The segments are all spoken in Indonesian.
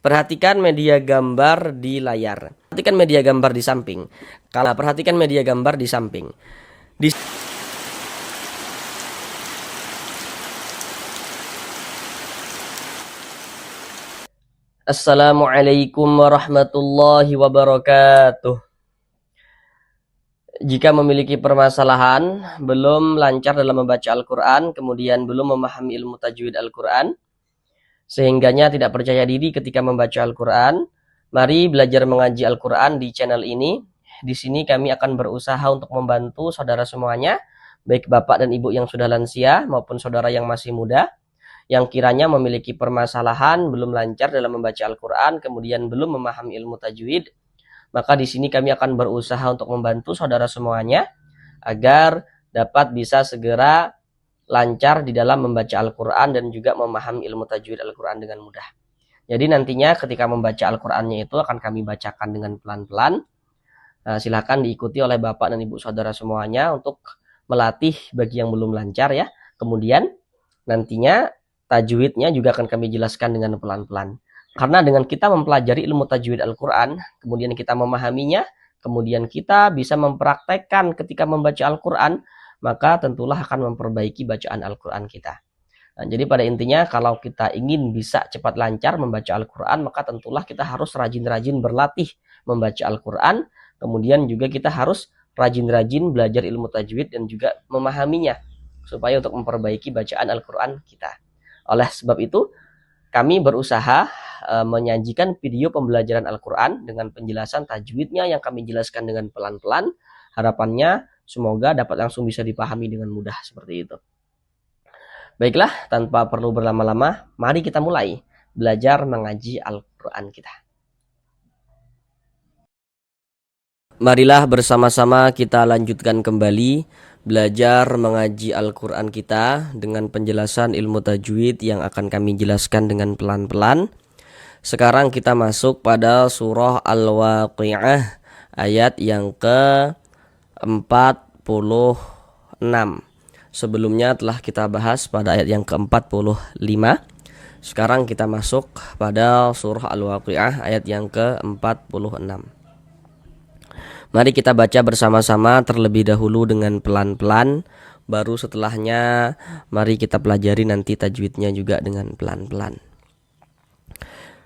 Perhatikan media gambar di layar. Perhatikan media gambar di samping. Kalau perhatikan media gambar di samping. Assalamualaikum warahmatullahi wabarakatuh. Jika memiliki permasalahan, belum lancar dalam membaca Al-Quran, kemudian belum memahami ilmu tajwid Al-Quran, sehingganya tidak percaya diri ketika membaca Al-Quran, mari belajar mengaji Al-Quran di channel ini. Di sini kami akan berusaha untuk membantu saudara semuanya, baik bapak dan ibu yang sudah lansia maupun saudara yang masih muda, yang kiranya memiliki permasalahan, belum lancar dalam membaca Al-Quran, kemudian belum memahami ilmu tajwid. Maka di sini kami akan berusaha untuk membantu saudara semuanya agar dapat bisa segera lancar di dalam membaca Al-Quran dan juga memahami ilmu tajwid Al-Quran dengan mudah. Jadi nantinya ketika membaca Al-Qurannya itu akan kami bacakan dengan pelan-pelan. Silahkan diikuti oleh bapak dan ibu saudara semuanya untuk melatih bagi yang belum lancar ya. Kemudian nantinya tajwidnya juga akan kami jelaskan dengan pelan-pelan. Karena dengan kita mempelajari ilmu tajwid Al-Quran, kemudian kita memahaminya, kemudian kita bisa mempraktekkan ketika membaca Al-Quran, maka tentulah akan memperbaiki bacaan Al-Quran kita. Nah, jadi pada intinya kalau kita ingin bisa cepat lancar membaca Al-Quran, maka tentulah kita harus rajin-rajin berlatih membaca Al-Quran, kemudian juga kita harus rajin-rajin belajar ilmu tajwid dan juga memahaminya, supaya untuk memperbaiki bacaan Al-Quran kita. Oleh sebab itu, kami berusaha menyajikan video pembelajaran Al-Quran dengan penjelasan tajwidnya yang kami jelaskan dengan pelan-pelan. Harapannya semoga dapat langsung bisa dipahami dengan mudah seperti itu. Baiklah, tanpa perlu berlama-lama, mari kita mulai belajar mengaji Al-Quran kita. Marilah bersama-sama kita lanjutkan kembali belajar mengaji Al-Quran kita dengan penjelasan ilmu tajwid yang akan kami jelaskan dengan pelan-pelan. Sekarang kita masuk pada surah Al-Waqi'ah ayat yang ke-46. Sebelumnya telah kita bahas pada ayat yang ke-45. Sekarang kita masuk pada surah Al-Waqi'ah ayat yang ke-46. Mari kita baca bersama-sama terlebih dahulu dengan pelan-pelan. Baru setelahnya mari kita pelajari nanti tajwidnya juga dengan pelan-pelan.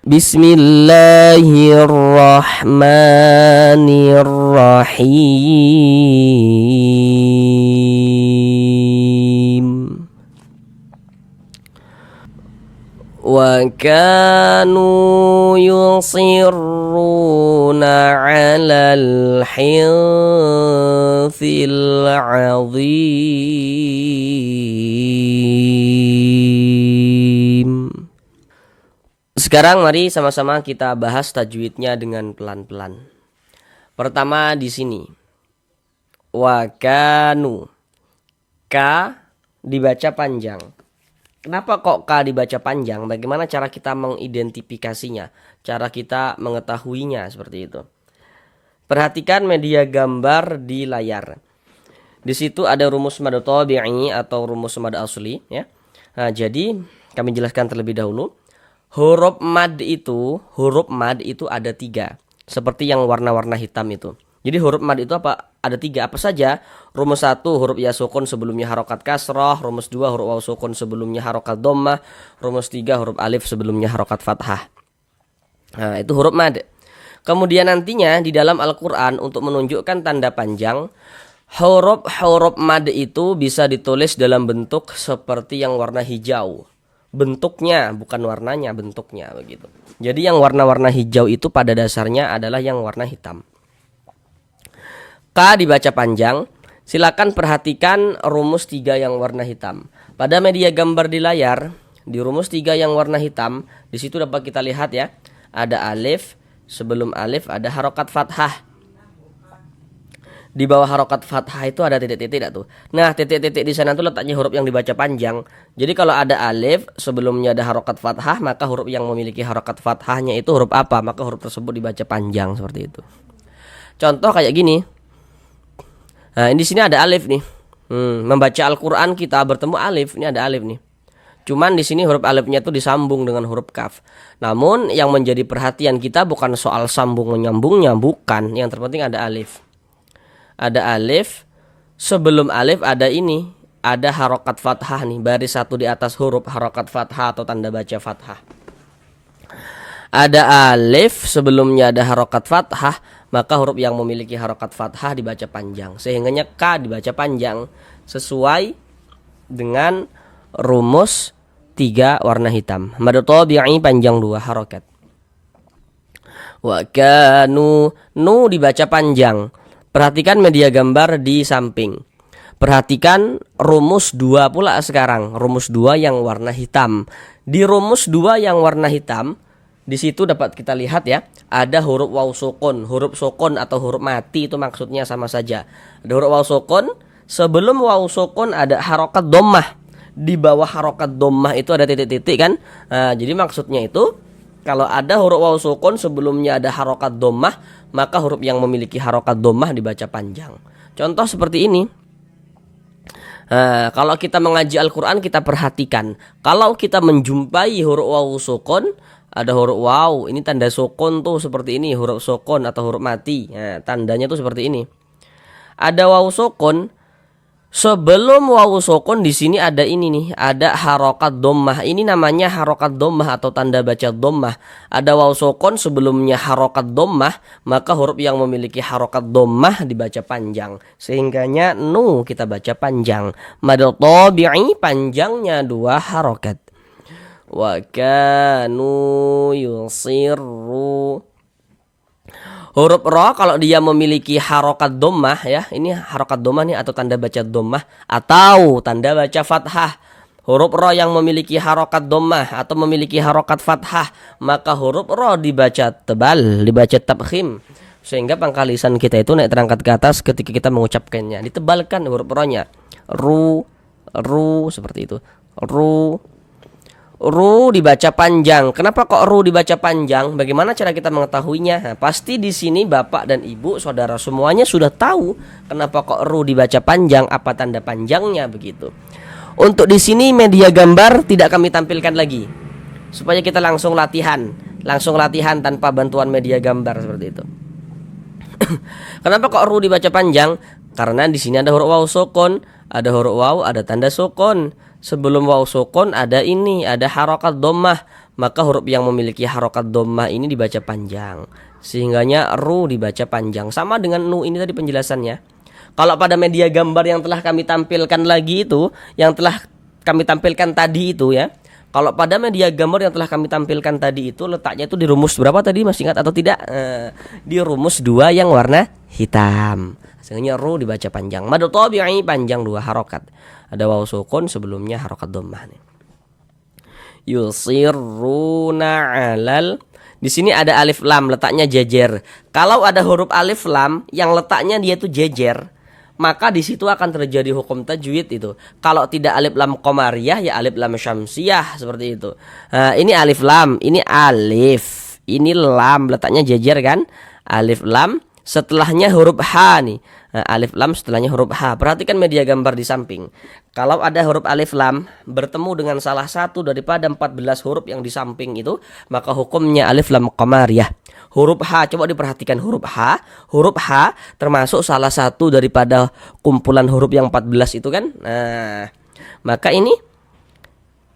Bismillahirrahmanirrahim. Wa kanu yusirruna 'alal hinthil 'azim. Sekarang mari sama-sama kita bahas tajwidnya dengan pelan-pelan. Pertama di sini. Wa kanu. Ka dibaca panjang. Kenapa kok K dibaca panjang? Bagaimana cara kita mengidentifikasinya? Cara kita mengetahuinya seperti itu. Perhatikan media gambar di layar. Di situ ada rumus mad tabi'i atau rumus mad asli ya. Nah, jadi kami jelaskan terlebih dahulu. Huruf mad itu ada 3. Seperti yang warna-warna hitam itu. Jadi huruf mad itu ada 3. Apa saja? Rumus 1 huruf ya sukun sebelumnya harokat kasroh. Rumus 2 huruf waw sukun sebelumnya harokat dhammah. Rumus 3 huruf alif sebelumnya harokat fathah. Nah, itu huruf mad. Kemudian nantinya di dalam Al-Quran untuk menunjukkan tanda panjang, huruf mad itu bisa ditulis dalam bentuk seperti yang warna hijau. Bentuknya, bukan warnanya, bentuknya begitu. Jadi yang warna-warna hijau itu pada dasarnya adalah yang warna hitam. K dibaca panjang. Silakan perhatikan rumus 3 yang warna hitam. Pada media gambar di layar, di rumus 3 yang warna hitam, di situ dapat kita lihat ya, ada alif, sebelum alif ada harokat fathah. Di bawah harokat fathah itu ada titik-titik tuh. Nah, titik-titik di sana tuh letaknya huruf yang dibaca panjang. Jadi kalau ada alif, sebelumnya ada harokat fathah, maka huruf yang memiliki harokat fathahnya itu huruf apa? Maka huruf tersebut dibaca panjang seperti itu. Contoh kayak gini. Nah, di sini ada alif nih. Membaca Al-Quran kita bertemu alif. Ini ada alif nih. Cuman di sini huruf alifnya itu disambung dengan huruf kaf. Namun yang menjadi perhatian kita bukan soal sambung menyambungnya, bukan. Yang terpenting ada alif. Ada alif. Sebelum alif ada ini, ada harokat fathah nih, baris satu di atas huruf harokat fathah atau tanda baca fathah. Ada alif, sebelumnya ada harokat fathah, maka huruf yang memiliki harokat fathah dibaca panjang. Sehingganya ka dibaca panjang sesuai dengan rumus 3 warna hitam. Mad tabi'i panjang 2 harokat. Wa kanu, nu dibaca panjang. Perhatikan media gambar di samping. Perhatikan rumus 2 pula sekarang. Rumus 2 yang warna hitam. Di rumus 2 yang warna hitam, di situ dapat kita lihat ya, ada huruf waw sukun. Huruf sukun atau huruf mati itu maksudnya sama saja. Ada huruf waw sukun, sebelum waw sukun ada harokat dhammah. Di bawah harokat dhammah itu ada titik-titik kan. Nah, jadi maksudnya itu kalau ada huruf waw sukun sebelumnya ada harokat dhammah, maka huruf yang memiliki harokat dhammah dibaca panjang. Contoh seperti ini. Nah, kalau kita mengaji Al-Quran kita perhatikan, kalau kita menjumpai huruf waw sukun, ada huruf waw, ini tanda sukun tuh seperti ini, huruf sukun atau huruf mati. Nah, tandanya tuh seperti ini. Ada waw sukun, sebelum waw sukun di sini ada ini nih, ada harokat dhammah. Ini namanya harokat dhammah atau tanda baca dhammah. Ada waw sukun sebelumnya harokat dhammah, maka huruf yang memiliki harokat dhammah dibaca panjang. Sehingganya nu kita baca panjang. Mad tabi'i panjangnya 2 harokat. Wa kanu yusirru. Huruf ro kalau dia memiliki harokat dhammah ya, ini harokat dhammah nih atau tanda baca dhammah atau tanda baca fathah. Huruf ro yang memiliki harokat dhammah atau memiliki harokat fathah, maka huruf ro dibaca tebal, dibaca tabkhim, sehingga pangkal lisan kita itu naik terangkat ke atas ketika kita mengucapkannya. Ditebalkan huruf ro-nya. Ru, seperti itu. Ru dibaca panjang. Kenapa kok ru dibaca panjang? Bagaimana cara kita mengetahuinya? Nah, pasti di sini bapak dan ibu, saudara semuanya sudah tahu kenapa kok ru dibaca panjang, apa tanda panjangnya begitu. Untuk di sini media gambar tidak kami tampilkan lagi, supaya kita langsung latihan tanpa bantuan media gambar seperti itu. Kenapa kok ru dibaca panjang? Karena di sini ada huruf waw sukun, ada huruf waw, ada tanda sukun. Sebelum waw sukun ada ini, ada harokat dhammah, maka huruf yang memiliki harokat dhammah ini dibaca panjang. Sehingganya ru dibaca panjang. Sama dengan nu ini tadi penjelasannya. Kalau pada media gambar yang telah kami tampilkan lagi itu, yang telah kami tampilkan tadi itu ya. Kalau pada media gambar yang telah kami tampilkan tadi itu letaknya itu di rumus berapa tadi, masih ingat atau tidak? Di rumus 2 yang warna hitam. Sehingganya ru dibaca panjang. Mad tabi'i panjang 2 harokat. Ada waw sukun sebelumnya harokat dhammah nih. Yusirruna 'alal. Di sini ada alif lam letaknya jejer. Kalau ada huruf alif lam yang letaknya dia itu jejer, maka di situ akan terjadi hukum tajwid itu. Kalau tidak alif lam qamariyah ya alif lam syamsiyah seperti itu. Nah, ini alif lam, ini alif, ini lam letaknya jejer kan? Alif lam setelahnya huruf H nih. Nah, alif lam setelahnya huruf H. Perhatikan media gambar di samping. Kalau ada huruf alif lam bertemu dengan salah satu daripada 14 huruf yang di samping itu, maka hukumnya alif lam qamariyah. Huruf H, coba diperhatikan huruf H. Huruf H termasuk salah satu daripada kumpulan huruf yang 14 itu kan. Nah, maka ini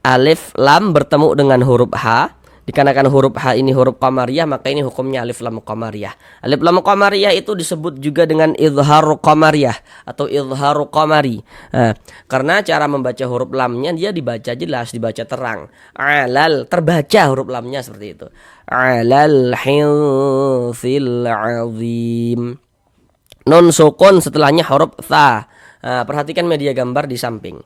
alif lam bertemu dengan huruf H. Dikarenakan huruf H ini huruf qamariyah, maka ini hukumnya alif lam qamariyah. Alif lam qamariyah itu disebut juga dengan izharu qamariyah atau izharu qamari. Nah, karena cara membaca huruf lamnya dia dibaca jelas, dibaca terang. Alal, terbaca huruf lamnya seperti itu. Alal hinsil azim. Nun sukun setelahnya huruf tha. Nah, perhatikan media gambar di samping.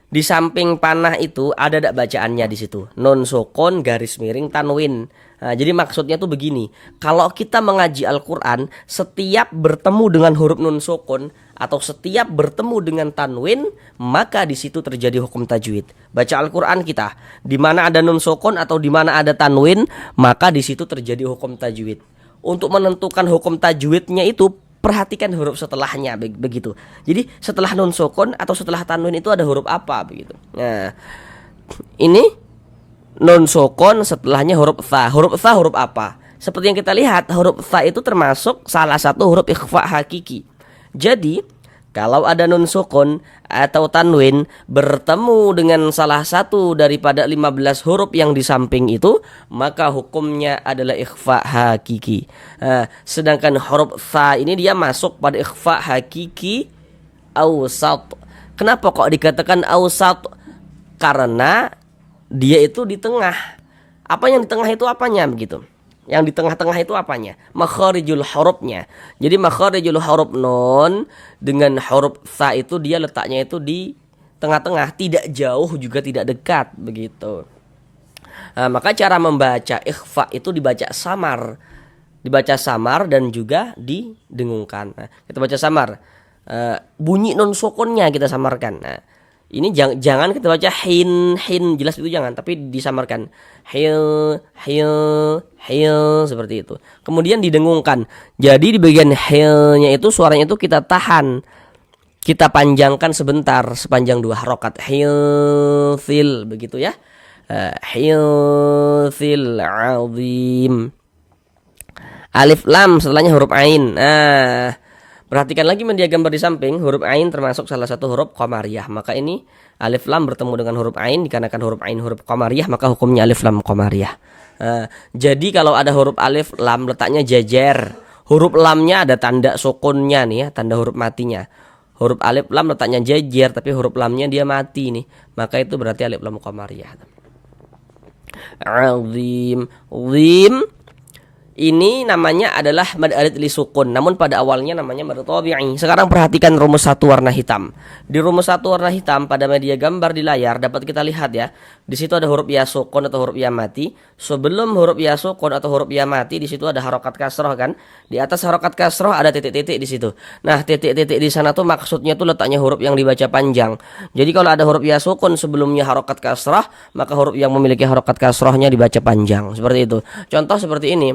Di samping panah itu ada dak bacaannya di situ. Nun sukun garis miring tanwin. Nah, jadi maksudnya tuh begini. Kalau kita mengaji Al-Quran, setiap bertemu dengan huruf nun sukun atau setiap bertemu dengan tanwin, maka di situ terjadi hukum tajwid. Baca Al-Quran kita, di mana ada nun sukun atau di mana ada tanwin, maka di situ terjadi hukum tajwid. Untuk menentukan hukum tajwidnya itu, perhatikan huruf setelahnya begitu. Jadi setelah nun sukun atau setelah tanwin itu ada huruf apa begitu. Nah, ini nun sukun, setelahnya huruf tha. Huruf tha huruf apa? Seperti yang kita lihat, huruf tha itu termasuk salah satu huruf ikhfa hakiki. Jadi kalau ada nun sukun atau tanwin bertemu dengan salah satu daripada 15 huruf yang di samping itu, maka hukumnya adalah ikhfa hakiki. Sedangkan huruf tha ini dia masuk pada ikhfa hakiki awsat. Kenapa kok dikatakan awsat? Karena dia itu di tengah. Apa yang di tengah itu apanya begitu? Yang di tengah-tengah itu apanya? Makharijul hurufnya. Jadi makharijul huruf nun dengan huruf tha itu dia letaknya itu di tengah-tengah, tidak jauh juga tidak dekat begitu. Maka cara membaca ikhfa itu dibaca samar. Dibaca samar dan juga didengungkan. Kita baca samar. Bunyi nun sukunnya kita samarkan. Ini jangan kita baca hin jelas itu jangan, tapi disamarkan hil seperti itu. Kemudian didengungkan. Jadi di bagian hilnya itu suaranya itu kita tahan, kita panjangkan sebentar sepanjang 2 harokat. Hilfil begitu ya. Hilfil azim. Alif lam setelahnya huruf ain. Perhatikan lagi media gambar di samping, huruf ain termasuk salah satu huruf qamariyah. Maka ini alif lam bertemu dengan huruf ain, dikarenakan huruf ain huruf qamariyah, maka hukumnya alif lam qamariyah. Jadi kalau ada huruf alif lam letaknya jajar, huruf lamnya ada tanda sukunnya nih ya, tanda huruf matinya. Huruf alif lam letaknya jajar tapi huruf lamnya dia mati nih, maka itu berarti alif lam qamariyah. Azim, zim ini namanya adalah mad arid li sukun, namun pada awalnya namanya mad tabi'i. Sekarang perhatikan rumus satu warna hitam. Di rumus satu warna hitam pada media gambar di layar dapat kita lihat ya. Di situ ada huruf ya sukun atau huruf ya mati. Sebelum huruf ya sukun atau huruf ya mati di situ ada harokat kasroh kan. Di atas harokat kasroh ada titik-titik di situ. Nah, titik-titik di sana tuh maksudnya tuh letaknya huruf yang dibaca panjang. Jadi kalau ada huruf ya sukun sebelumnya harokat kasroh, maka huruf yang memiliki harokat kasrohnya dibaca panjang. Seperti itu. Contoh seperti ini.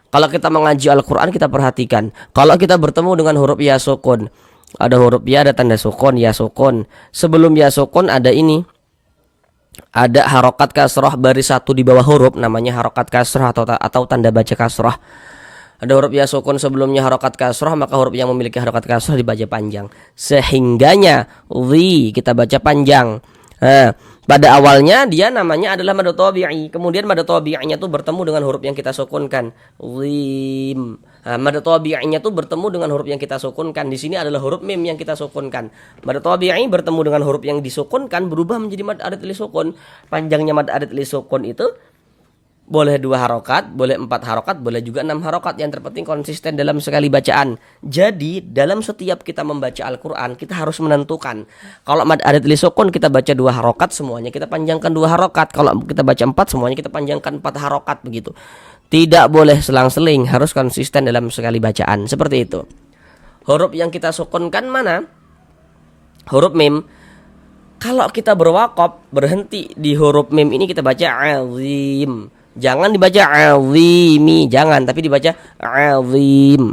Kalau kita mengaji Al-Quran kita perhatikan, kalau kita bertemu dengan huruf ya sukun, ada huruf ya, ada tanda sukun, ya sukun. Sebelum ya sukun ada ini, ada harokat kasroh baris satu di bawah huruf, namanya harokat kasroh atau tanda baca kasroh. Ada huruf ya sukun sebelumnya harokat kasroh, maka huruf yang memiliki harokat kasroh dibaca panjang. Sehingganya wi kita baca panjang. Pada awalnya dia namanya adalah mad tabi'i. Kemudian mad tabi'inya tuh bertemu dengan huruf yang kita sukunkan. Lim. Mad tabi'inya tuh bertemu dengan huruf yang kita sukunkan. Di sini adalah huruf mim yang kita sukunkan. Mad tabi'i bertemu dengan huruf yang disukunkan berubah menjadi mad arid li sukun. Panjangnya mad arid li sukun itu boleh 2 harokat, boleh 4 harokat, boleh juga 6 harokat. Yang terpenting konsisten dalam sekali bacaan. Jadi dalam setiap kita membaca Al-Quran kita harus menentukan. Kalau mad arid li sukun kita baca 2 harokat, semuanya kita panjangkan 2 harokat. Kalau kita baca 4, semuanya kita panjangkan 4 harokat begitu. Tidak boleh selang-seling, harus konsisten dalam sekali bacaan. Seperti itu. Huruf yang kita sukunkan mana? Huruf mim. Kalau kita berwaqaf berhenti di huruf mim ini kita baca azim. Jangan dibaca azimi, jangan, tapi dibaca azim.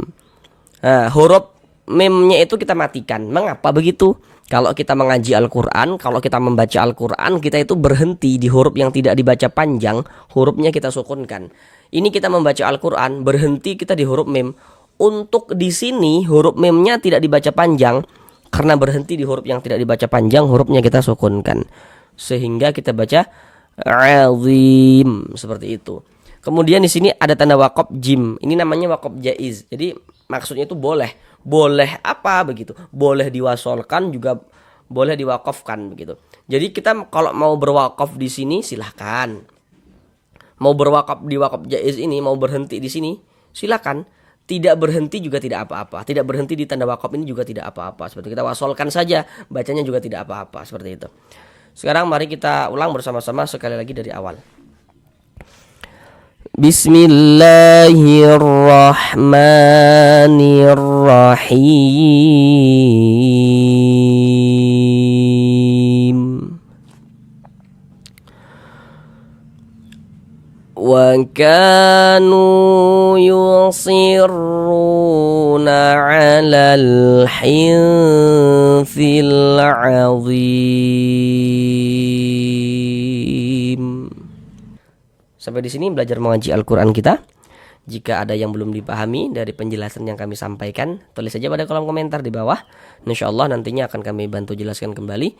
Huruf mimnya itu kita matikan. Mengapa begitu? Kalau kita mengaji Al-Quran, kalau kita membaca Al-Quran, kita itu berhenti di huruf yang tidak dibaca panjang, hurufnya kita sukunkan. Ini kita membaca Al-Quran, berhenti kita di huruf mim. Untuk di sini huruf mimnya tidak dibaca panjang, karena berhenti di huruf yang tidak dibaca panjang, hurufnya kita sukunkan. Sehingga kita baca azim seperti itu. Kemudian di sini ada tanda waqaf jim. Ini namanya waqaf jaiz. Jadi maksudnya itu boleh. Boleh apa begitu? Boleh diwasolkan juga boleh diwakafkan begitu. Jadi kita kalau mau berwakaf di sini silahkan. Mau berwakaf di waqaf jaiz ini, mau berhenti di sini silahkan. Tidak berhenti juga tidak apa-apa. Tidak berhenti di tanda waqaf ini juga tidak apa-apa. Seperti kita wasolkan saja, bacanya juga tidak apa-apa seperti itu. Sekarang mari kita ulang bersama-sama sekali lagi dari awal. Bismillahirrahmanirrahim. Wa kanu yusirruna 'alal hinthil 'azim. Sampai di sini belajar mengaji Al-Quran kita. Jika ada yang belum dipahami dari penjelasan yang kami sampaikan, tulis saja pada kolom komentar di bawah. Insya Allah nantinya akan kami bantu jelaskan kembali.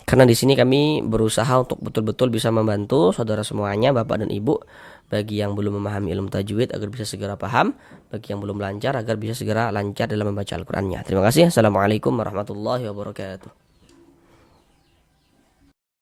Karena di sini kami berusaha untuk betul-betul bisa membantu saudara semuanya, bapak dan ibu, bagi yang belum memahami ilmu tajwid agar bisa segera paham, bagi yang belum lancar agar bisa segera lancar dalam membaca Al-Qurannya. Terima kasih. Assalamualaikum warahmatullahi wabarakatuh.